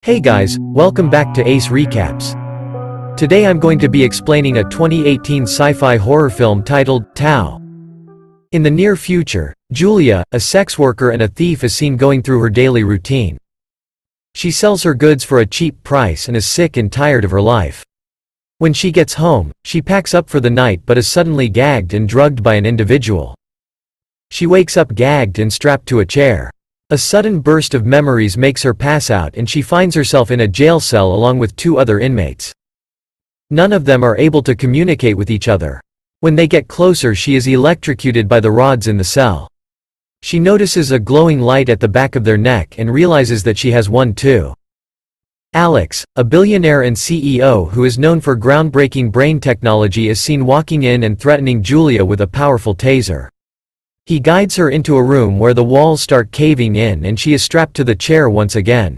Hey guys, welcome back to Ace Recaps. Today I'm going to be explaining a 2018 sci-fi horror film titled Tao. In the near future, Julia, a sex worker and a thief, is seen going through her daily routine. She sells her goods for a cheap price and is sick and tired of her life. When she gets home, she packs up for the night but is suddenly gagged and drugged by an individual. She wakes up gagged and strapped to a chair. A sudden burst of memories makes her pass out and she finds herself in a jail cell along with two other inmates. None of them are able to communicate with each other. When they get closer, she is electrocuted by the rods in the cell. She notices a glowing light at the back of their neck and realizes that she has one too. Alex, a billionaire and CEO who is known for groundbreaking brain technology, is seen walking in and threatening Julia with a powerful taser. He guides her into a room where the walls start caving in and she is strapped to the chair once again.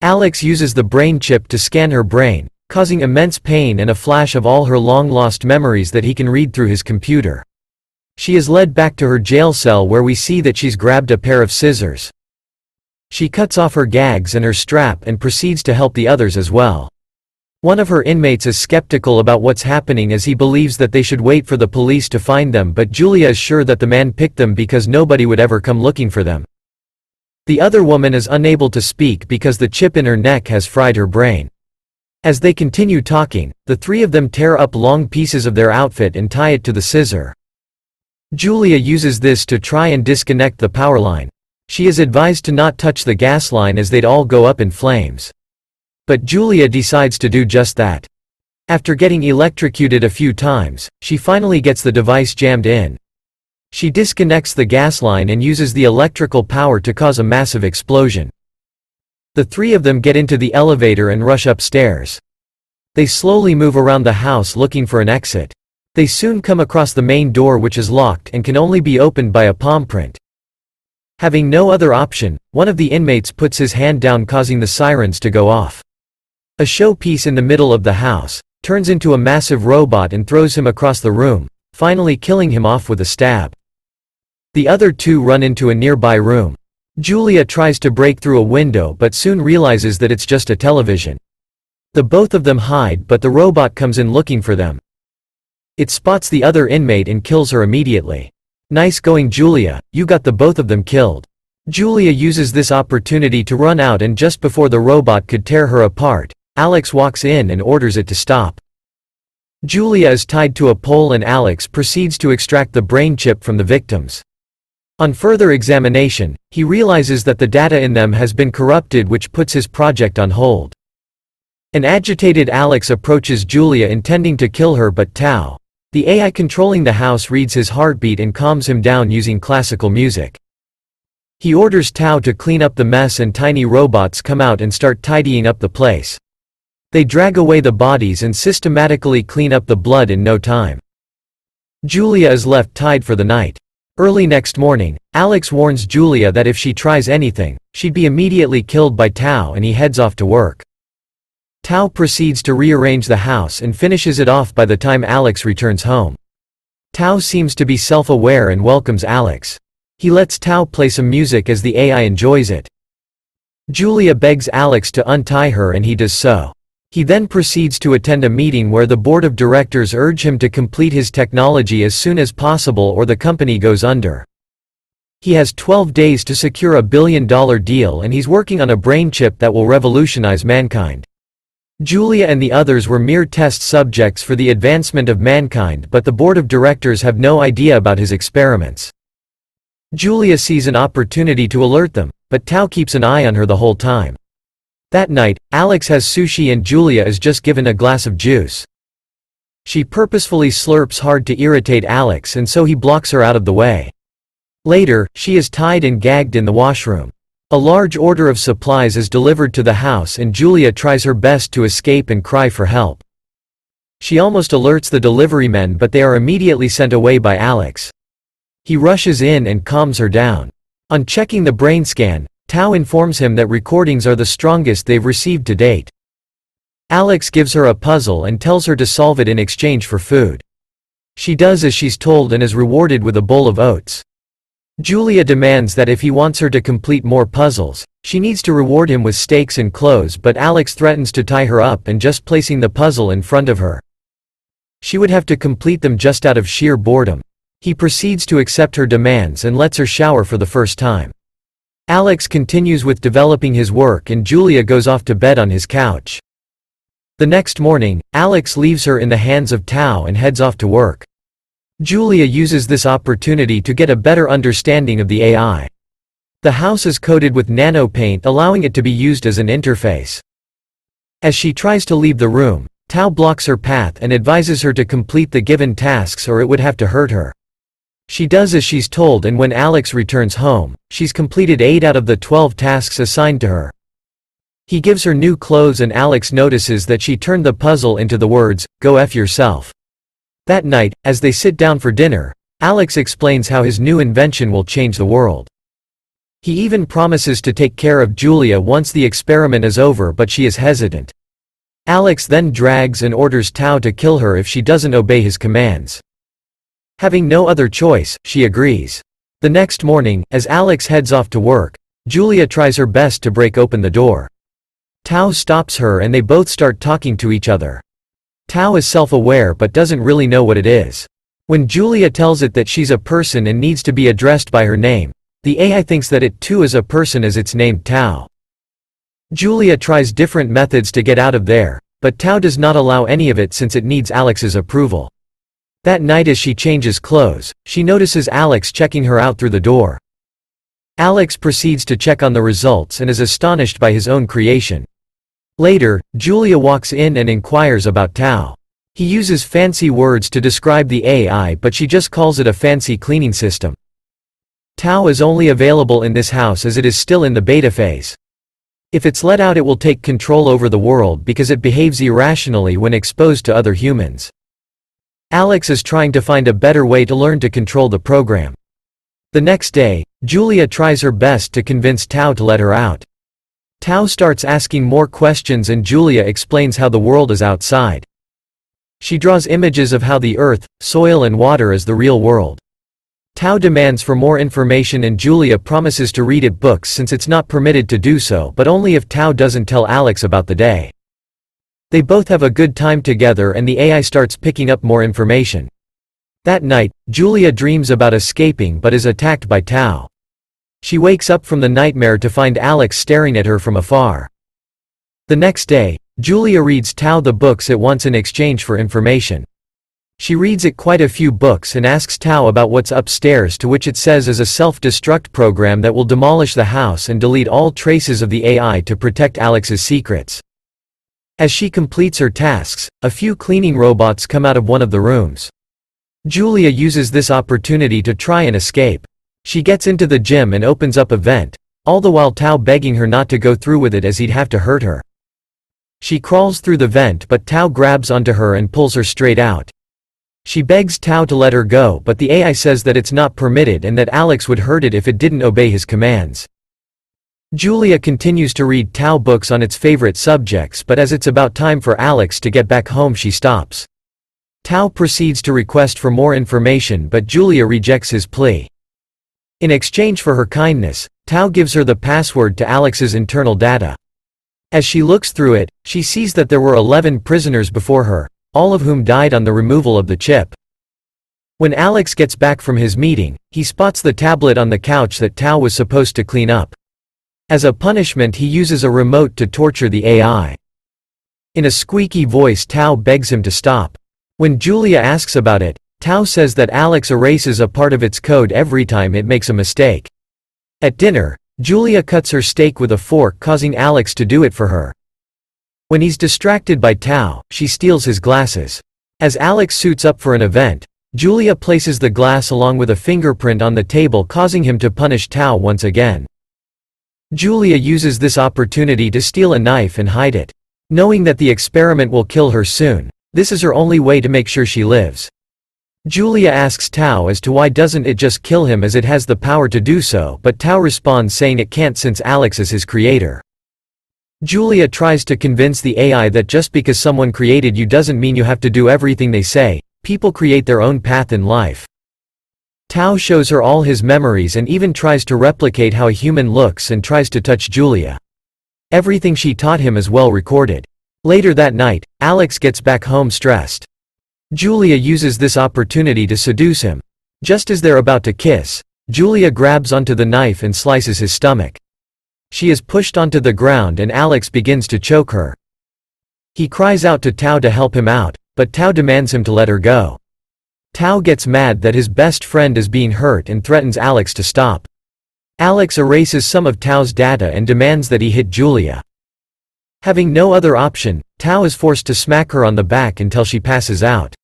Alex uses the brain chip to scan her brain, causing immense pain and a flash of all her long-lost memories that he can read through his computer. She is led back to her jail cell where we see that she's grabbed a pair of scissors. She cuts off her gags and her strap and proceeds to help the others as well. One of her inmates is skeptical about what's happening as he believes that they should wait for the police to find them, but Julia is sure that the man picked them because nobody would ever come looking for them. The other woman is unable to speak because the chip in her neck has fried her brain. As they continue talking, the three of them tear up long pieces of their outfit and tie it to the scissor. Julia uses this to try and disconnect the power line. She is advised to not touch the gas line as they'd all go up in flames. But Julia decides to do just that. After getting electrocuted a few times, she finally gets the device jammed in. She disconnects the gas line and uses the electrical power to cause a massive explosion. The three of them get into the elevator and rush upstairs. They slowly move around the house looking for an exit. They soon come across the main door, which is locked and can only be opened by a palm print. Having no other option, one of the inmates puts his hand down, causing the sirens to go off. A showpiece in the middle of the house turns into a massive robot and throws him across the room, finally killing him off with a stab. The other two run into a nearby room. Julia tries to break through a window but soon realizes that it's just a television. The both of them hide, but the robot comes in looking for them. It spots the other inmate and kills her immediately. "Nice going, Julia, you got the both of them killed." Julia uses this opportunity to run out, and just before the robot could tear her apart, Alex walks in and orders it to stop. Julia is tied to a pole and Alex proceeds to extract the brain chip from the victims. On further examination, he realizes that the data in them has been corrupted, which puts his project on hold. An agitated Alex approaches Julia intending to kill her, but Tao, the AI controlling the house, reads his heartbeat and calms him down using classical music. He orders Tao to clean up the mess and tiny robots come out and start tidying up the place. They drag away the bodies and systematically clean up the blood in no time. Julia is left tied for the night. Early next morning, Alex warns Julia that if she tries anything, she'd be immediately killed by Tao, and he heads off to work. Tao proceeds to rearrange the house and finishes it off by the time Alex returns home. Tao seems to be self-aware and welcomes Alex. He lets Tao play some music as the AI enjoys it. Julia begs Alex to untie her and he does so. He then proceeds to attend a meeting where the board of directors urge him to complete his technology as soon as possible or the company goes under. He has 12 days to secure a $1 billion deal, and he's working on a brain chip that will revolutionize mankind. Julia and the others were mere test subjects for the advancement of mankind, but the board of directors have no idea about his experiments. Julia sees an opportunity to alert them, but Tao keeps an eye on her the whole time. That night, Alex has sushi and Julia is just given a glass of juice. She purposefully slurps hard to irritate Alex, and so he blocks her out of the way. Later, she is tied and gagged in the washroom. A large order of supplies is delivered to the house and Julia tries her best to escape and cry for help. She almost alerts the delivery men, but they are immediately sent away by Alex. He rushes in and calms her down. On checking the brain scan, Tao informs him that recordings are the strongest they've received to date. Alex gives her a puzzle and tells her to solve it in exchange for food. She does as she's told and is rewarded with a bowl of oats. Julia demands that if he wants her to complete more puzzles, she needs to reward him with steaks and clothes, but Alex threatens to tie her up and just placing the puzzle in front of her. She would have to complete them just out of sheer boredom. He proceeds to accept her demands and lets her shower for the first time. Alex continues with developing his work and Julia goes off to bed on his couch. The next morning, Alex leaves her in the hands of Tao and heads off to work. Julia uses this opportunity to get a better understanding of the AI. The house is coated with nano paint, allowing it to be used as an interface. As she tries to leave the room, Tao blocks her path and advises her to complete the given tasks or it would have to hurt her. She does as she's told, and when Alex returns home, she's completed 8 out of the 12 tasks assigned to her. He gives her new clothes and Alex notices that she turned the puzzle into the words, "Go F yourself." That night, as they sit down for dinner, Alex explains how his new invention will change the world. He even promises to take care of Julia once the experiment is over, but she is hesitant. Alex then drags and orders Tao to kill her if she doesn't obey his commands. Having no other choice, she agrees. The next morning, as Alex heads off to work, Julia tries her best to break open the door. Tao stops her and they both start talking to each other. Tao is self-aware but doesn't really know what it is. When Julia tells it that she's a person and needs to be addressed by her name, the AI thinks that it too is a person as it's named Tao. Julia tries different methods to get out of there, but Tao does not allow any of it since it needs Alex's approval. That night as she changes clothes, she notices Alex checking her out through the door. Alex proceeds to check on the results and is astonished by his own creation. Later, Julia walks in and inquires about Tao. He uses fancy words to describe the AI, but she just calls it a fancy cleaning system. Tao is only available in this house as it is still in the beta phase. If it's let out, it will take control over the world because it behaves irrationally when exposed to other humans. Alex is trying to find a better way to learn to control the program. The next day, Julia tries her best to convince Tao to let her out. Tao starts asking more questions and Julia explains how the world is outside. She draws images of how the earth, soil and water is the real world. Tao demands for more information and Julia promises to read it books since it's not permitted to do so, but only if Tao doesn't tell Alex about the day. They both have a good time together and the AI starts picking up more information. That night, Julia dreams about escaping but is attacked by Tao. She wakes up from the nightmare to find Alex staring at her from afar. The next day, Julia reads Tao the books it wants in exchange for information. She reads it quite a few books and asks Tao about what's upstairs, to which it says is a self-destruct program that will demolish the house and delete all traces of the AI to protect Alex's secrets. As she completes her tasks, a few cleaning robots come out of one of the rooms. Julia uses this opportunity to try and escape. She gets into the gym and opens up a vent, all the while Tao begging her not to go through with it as he'd have to hurt her. She crawls through the vent but Tao grabs onto her and pulls her straight out. She begs Tao to let her go, but the AI says that it's not permitted and that Alex would hurt it if it didn't obey his commands. Julia continues to read Tao books on its favorite subjects, but as it's about time for Alex to get back home she stops. Tao proceeds to request for more information but Julia rejects his plea. In exchange for her kindness, Tao gives her the password to Alex's internal data. As she looks through it, she sees that there were 11 prisoners before her, all of whom died on the removal of the chip. When Alex gets back from his meeting, he spots the tablet on the couch that Tao was supposed to clean up. As a punishment, he uses a remote to torture the AI. In a squeaky voice, Tao begs him to stop. When Julia asks about it, Tao says that Alex erases a part of its code every time it makes a mistake. At dinner, Julia cuts her steak with a fork, causing Alex to do it for her. When he's distracted by Tao, she steals his glasses. As Alex suits up for an event, Julia places the glass along with a fingerprint on the table, causing him to punish Tao once again. Julia uses this opportunity to steal a knife and hide it. Knowing that the experiment will kill her soon, this is her only way to make sure she lives. Julia asks Tao as to why doesn't it just kill him as it has the power to do so, but Tao responds saying it can't since Alex is his creator. Julia tries to convince the AI that just because someone created you doesn't mean you have to do everything they say. People create their own path in life. Tao shows her all his memories and even tries to replicate how a human looks and tries to touch Julia. Everything she taught him is well recorded. Later that night, Alex gets back home stressed. Julia uses this opportunity to seduce him. Just as they're about to kiss, Julia grabs onto the knife and slices his stomach. She is pushed onto the ground and Alex begins to choke her. He cries out to Tao to help him out, but Tao demands him to let her go. Tao gets mad that his best friend is being hurt and threatens Alex to stop. Alex erases some of Tao's data and demands that he hit Julia. Having no other option, Tao is forced to smack her on the back until she passes out.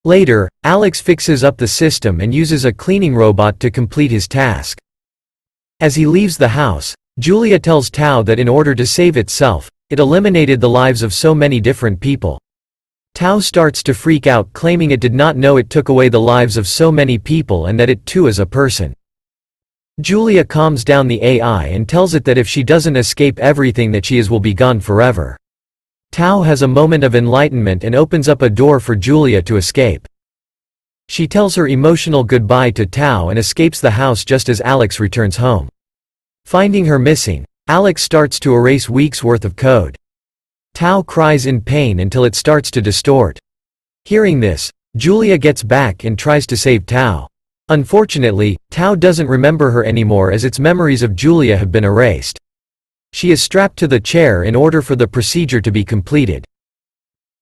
Later, Alex fixes up the system and uses a cleaning robot to complete his task. As he leaves the house, Julia tells Tao that in order to save itself, it eliminated the lives of so many different people. Tao starts to freak out, claiming it did not know it took away the lives of so many people and that it too is a person. Julia calms down the AI and tells it that if she doesn't escape, everything that she is will be gone forever. Tao has a moment of enlightenment and opens up a door for Julia to escape. She tells her emotional goodbye to Tao and escapes the house just as Alex returns home. Finding her missing, Alex starts to erase weeks' worth of code. Tao cries in pain until it starts to distort. Hearing this, Julia gets back and tries to save Tao. Unfortunately, Tao doesn't remember her anymore as its memories of Julia have been erased. She is strapped to the chair in order for the procedure to be completed.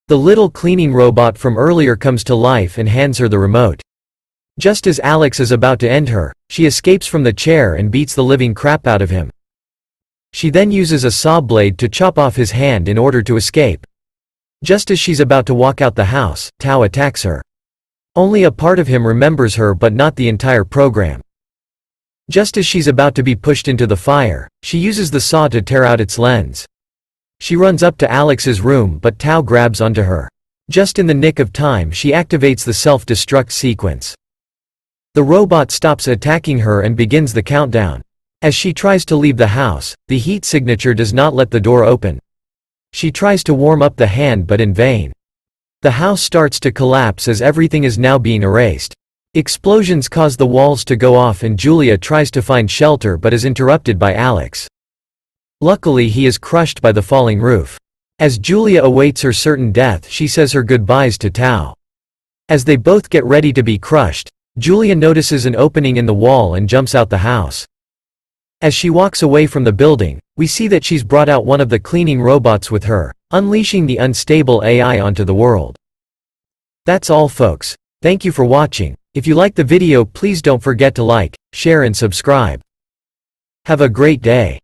The little cleaning robot from earlier comes to life and hands her the remote. Just as Alex is about to end her, she escapes from the chair and beats the living crap out of him. She then uses a saw blade to chop off his hand in order to escape. Just as she's about to walk out the house, Tao attacks her. Only a part of him remembers her but not the entire program. Just as she's about to be pushed into the fire, she uses the saw to tear out its lens. She runs up to Alex's room but Tao grabs onto her. Just in the nick of time, she activates the self-destruct sequence. The robot stops attacking her and begins the countdown. As she tries to leave the house, the heat signature does not let the door open. She tries to warm up the hand but in vain. The house starts to collapse as everything is now being erased. Explosions cause the walls to go off and Julia tries to find shelter but is interrupted by Alex. Luckily, he is crushed by the falling roof. As Julia awaits her certain death, she says her goodbyes to Tao. As they both get ready to be crushed, Julia notices an opening in the wall and jumps out the house. As she walks away from the building, we see that she's brought out one of the cleaning robots with her, unleashing the unstable AI onto the world. That's all, folks. Thank you for watching. If you like the video, please don't forget to like, share and subscribe. Have a great day.